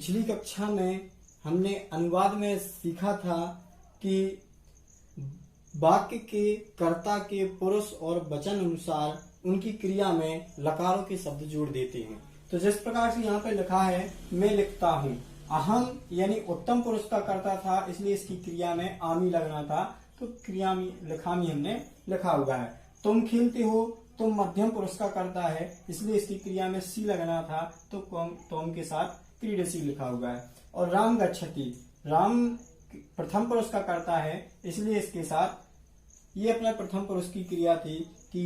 पिछली कक्षा में हमने अनुवाद में सीखा था कि वाक्य के कर्ता के पुरुष और वचन अनुसार उनकी क्रिया में लकारों के शब्द जोड़ देते हैं। तो जिस प्रकार से यहाँ पे लिखा है, मैं लिखता हूँ, अहम यानी उत्तम पुरुष का कर्ता था, इसलिए इसकी क्रिया में आमी लगना था, तो क्रिया में लिखामी हमने लिखा हुआ है। तुम खेलते हो, तुम मध्यम पुरुष का कर्ता है, इसलिए इसकी क्रिया में सी लगना था, तो तुम के साथ क्रीडसी लिखा हुआ है। और राम गच्छति, राम प्रथम पुरुष का कर्ता है, इसलिए इसके साथ ये अपने प्रथम पुरुष की क्रिया थी कि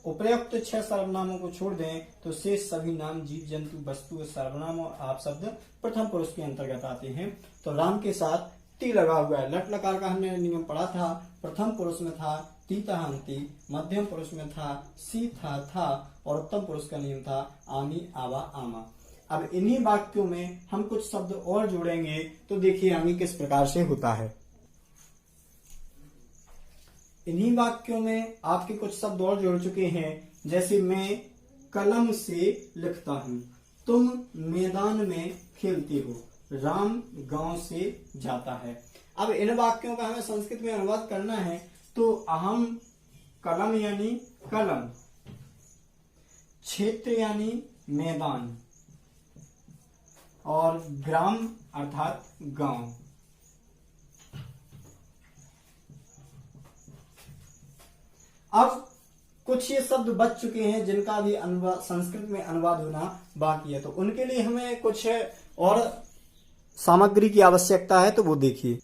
उपयुक्त 6 सर्वनामों को छोड़ दें तो शेष सभी नाम जीव जंतु वस्तु सर्वनाम और आप शब्द प्रथम पुरुष के अंतर्गत आते हैं। तो राम के साथ ती लगा हुआ है। लट लकार का हमने नियम पढ़ा था। प्रथम पुरुष में था तीतहंती, मध्यम पुरुष में था सी था और उत्तम पुरुष का नियम था आमी आवा आमा। अब इन्हीं वाक्यों में हम कुछ शब्द और जोड़ेंगे, तो देखिए आमी किस प्रकार से होता है। इन्हीं वाक्यों में आपके कुछ शब्द और जोड़ चुके हैं, जैसे मैं कलम से लिखता हूँ, तुम मैदान में खेलते हो, राम गांव से जाता है। अब इन वाक्यों का हमें संस्कृत में अनुवाद करना है, तो अहम कलम यानी कलम, क्षेत्र यानी मैदान और ग्राम अर्थात गांव। अब कुछ ये शब्द बच चुके हैं जिनका भी अनुवाद संस्कृत में अनुवाद होना बाकी है, तो उनके लिए हमें कुछ और सामग्री की आवश्यकता है, तो वो देखिए।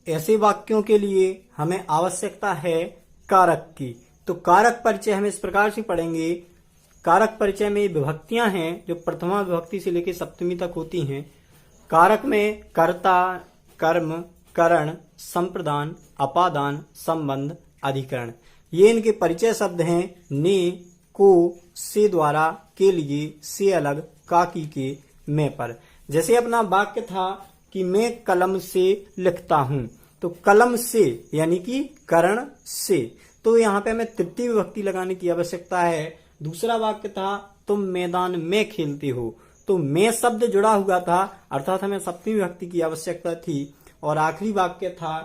ऐसे वाक्यों के लिए हमें आवश्यकता है कारक की। तो कारक परिचय हम इस प्रकार से पढ़ेंगे। कारक परिचय में विभक्तियां हैं जो प्रथमा विभक्ति से लेकर सप्तमी तक होती हैं। कारक में कर्ता, कर्म, करण, संप्रदान, अपादान, संबंध, अधिकरण, ये इनके परिचय शब्द हैं। ने, को, से द्वारा, के लिए, से अलग, का, की, के, मैं पर। जैसे अपना वाक्य था कि मैं कलम से लिखता हूं, तो कलम से यानी कि करण से, तो यहाँ पे हमें तृतीय विभक्ति लगाने की आवश्यकता है। दूसरा वाक्य था तुम मैदान में खेलते हो, तो मैं शब्द जुड़ा हुआ था, अर्थात हमें सप्तमी विभक्ति की आवश्यकता थी। और आखिरी वाक्य था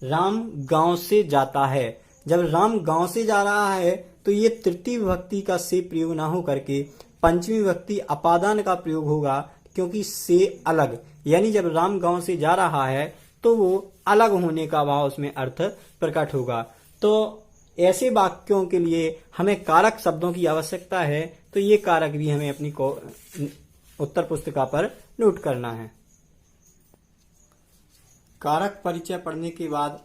राम गांव से जाता है। जब राम गांव से जा रहा है तो ये तृतीय विभक्ति का से प्रयोग ना हो करके पंचमी विभक्ति अपादान का प्रयोग होगा, क्योंकि से अलग, यानी जब राम गांव से जा रहा है तो वो अलग होने का भाव उसमें अर्थ प्रकट होगा। तो ऐसे वाक्यों के लिए हमें कारक शब्दों की आवश्यकता है, तो ये कारक भी हमें अपनी उत्तर पुस्तिका पर नोट करना है। कारक परिचय पढ़ने के बाद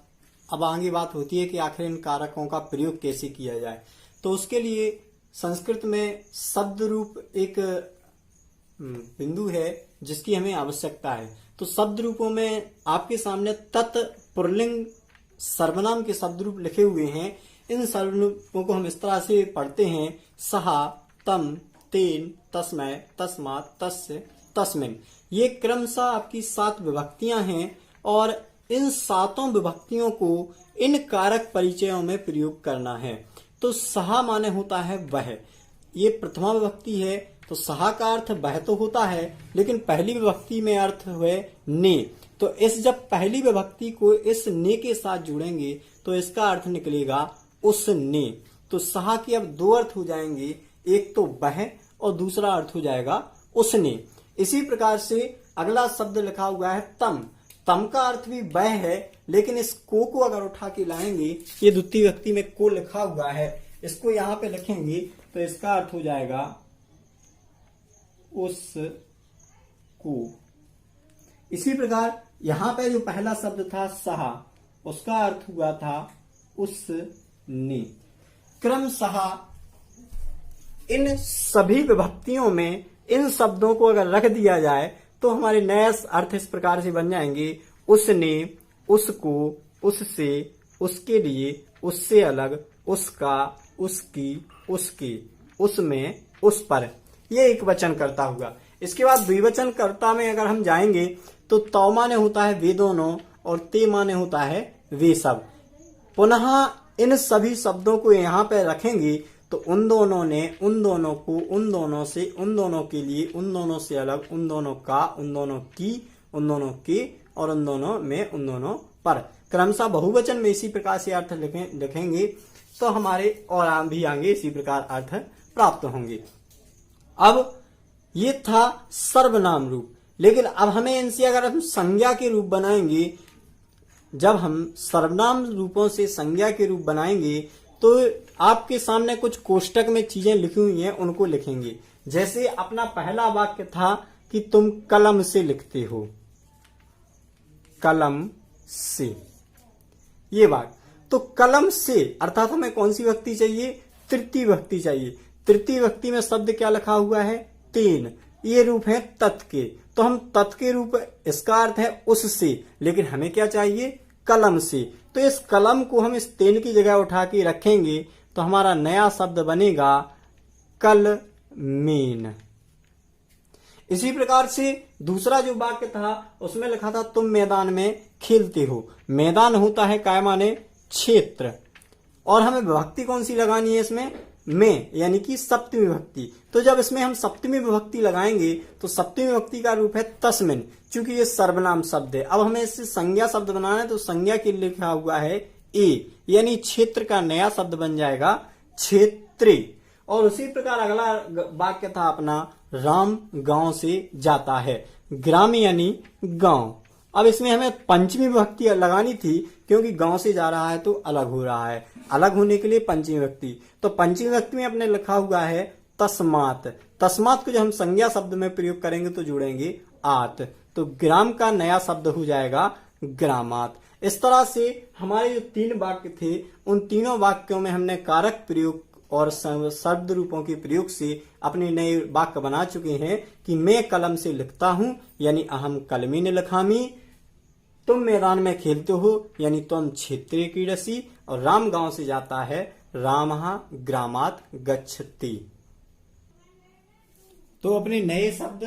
अब आगे बात होती है कि आखिर इन कारकों का प्रयोग कैसे किया जाए। तो उसके लिए संस्कृत में शब्द रूप एक बिंदु है जिसकी हमें आवश्यकता है। तो शब्द रूपों में आपके सामने तत् पुल्लिंग सर्वनाम के शब्द रूप लिखे हुए हैं। इन सर्वनामों को हम इस तरह से पढ़ते हैं, सहा, तम, तेन, तस्मै, तस्मात्, तस्य, तस्मिन्। ये क्रमशः आपकी 7 विभक्तियां हैं और इन 7 विभक्तियों को इन कारक परिचयों में प्रयोग करना है। तो सहा माने होता है वह, ये प्रथमा विभक्ति है, तो सहा का अर्थ वह तो होता है, लेकिन पहली विभक्ति में अर्थ हुए ने। तो इस जब पहली विभक्ति को इस ने के साथ जोड़ेंगे तो इसका अर्थ निकलेगा उसने। तो सहा के अब 2 अर्थ हो जाएंगे, एक तो वह और दूसरा अर्थ हो जाएगा उसने। इसी प्रकार से अगला शब्द लिखा हुआ है तम। तम का अर्थ भी वह है, लेकिन इस को अगर उठा के लाएंगे, ये द्वितीय विभक्ति में को लिखा हुआ है, इसको यहाँ पे लिखेंगे तो इसका अर्थ हो जाएगा उस को। इसी प्रकार यहाँ पे जो पहला शब्द था सहा, उसका अर्थ हुआ था उसने। क्रमशः इन सभी विभक्तियों में इन शब्दों को अगर रख दिया जाए तो हमारे नए अर्थ इस प्रकार से बन जाएंगे, उसने, उसको, उससे, उसके लिए, उससे अलग, उसका, उसकी, उसके, उसमें, उस पर। ये एक वचन कर्ता हुआ। इसके बाद द्विवचन कर्ता में अगर हम जाएंगे तो तौ माने होता है वे दोनों और ते माने होता है वे सब। पुनः इन सभी शब्दों को यहाँ पे रखेंगे तो उन दोनों ने, उन दोनों को, उन दोनों से, उन दोनों के लिए, उन दोनों से अलग, उन दोनों का, उन दोनों की, उन दोनों के और उन दोनों में, उन दोनों पर। क्रमशः बहुवचन में इसी प्रकार से अर्थ लिखेंगे तो हमारे और भी आगे इसी प्रकार अर्थ प्राप्त होंगे। अब ये था सर्वनाम रूप, लेकिन अब हमें इनसे अगर हम संज्ञा के रूप बनाएंगे, जब हम सर्वनाम रूपों से संज्ञा के रूप बनाएंगे तो आपके सामने कुछ कोष्टक में चीजें लिखी हुई हैं, उनको लिखेंगे। जैसे अपना पहला वाक्य था कि तुम कलम से लिखते हो, कलम से, ये बात। तो कलम से अर्थात हमें कौन सी विभक्ति चाहिए? तृतीय विभक्ति चाहिए। तृतीय विभक्ति में शब्द क्या लिखा हुआ है? तेन। ये रूप है तत् के, तो हम तत् के रूप, इसका अर्थ है उससे, लेकिन हमें क्या चाहिए? कलम से। तो इस कलम को हम इस तेन की जगह उठा के रखेंगे तो हमारा नया शब्द बनेगा कलमेन। इसी प्रकार से दूसरा जो वाक्य था उसमें लिखा था तुम मैदान में खेलते हो। मैदान होता है काय माने क्षेत्र, और हमें विभक्ति कौन सी लगानी है इसमें? में, यानी कि सप्तमी विभक्ति। तो जब इसमें हम सप्तमी विभक्ति लगाएंगे तो सप्तमी विभक्ति का रूप है तस्मिन, क्योंकि ये सर्वनाम शब्द है। अब हमें इससे संज्ञा शब्द बनाना है, तो संज्ञा के लिए लिखा हुआ है ए, यानी क्षेत्र का नया शब्द बन जाएगा क्षेत्रे। और उसी प्रकार अगला वाक्य था अपना राम गांव से जाता है। ग्राम यानी गांव। अब इसमें हमें पंचमी विभक्ति लगानी थी, क्योंकि गांव से जा रहा है तो अलग हो रहा है, अलग होने के लिए पंचमी विभक्ति। तो पंचमी विभक्ति में अपने लिखा हुआ है तस्मात। तस्मात को जब हम संज्ञा शब्द में प्रयोग करेंगे तो जोड़ेंगे आत, तो ग्राम का नया शब्द हो जाएगा ग्रामात। इस तरह से हमारे जो 3 वाक्य थे उन तीनों वाक्यों में हमने कारक प्रयोग और शब्द रूपों के प्रयोग से अपने नए वाक्य बना चुके हैं कि मैं कलम से लिखता हूं, यानी अहम कलमेन लिखामी। तुम मैदान में खेलते हो, यानी तुम क्षेत्रे क्रीडसी। और राम गांव से जाता है, रामः ग्रामात् गच्छति। तो अपने नए शब्द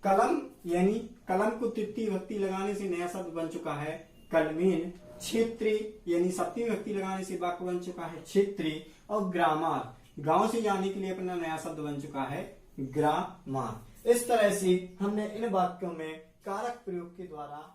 कलम, यानी कलम को तृतीय विभक्ति लगाने से नया शब्द बन चुका है कलमेन। क्षेत्रे यानी सप्तमी विभक्ति लगाने से वाक्य बन चुका है क्षेत्रे। और ग्रामात, गांव से जाने के लिए अपना नया शब्द बन चुका है ग्रामात। इस तरह से हमने इन वाक्यों में कारक प्रयोग के द्वारा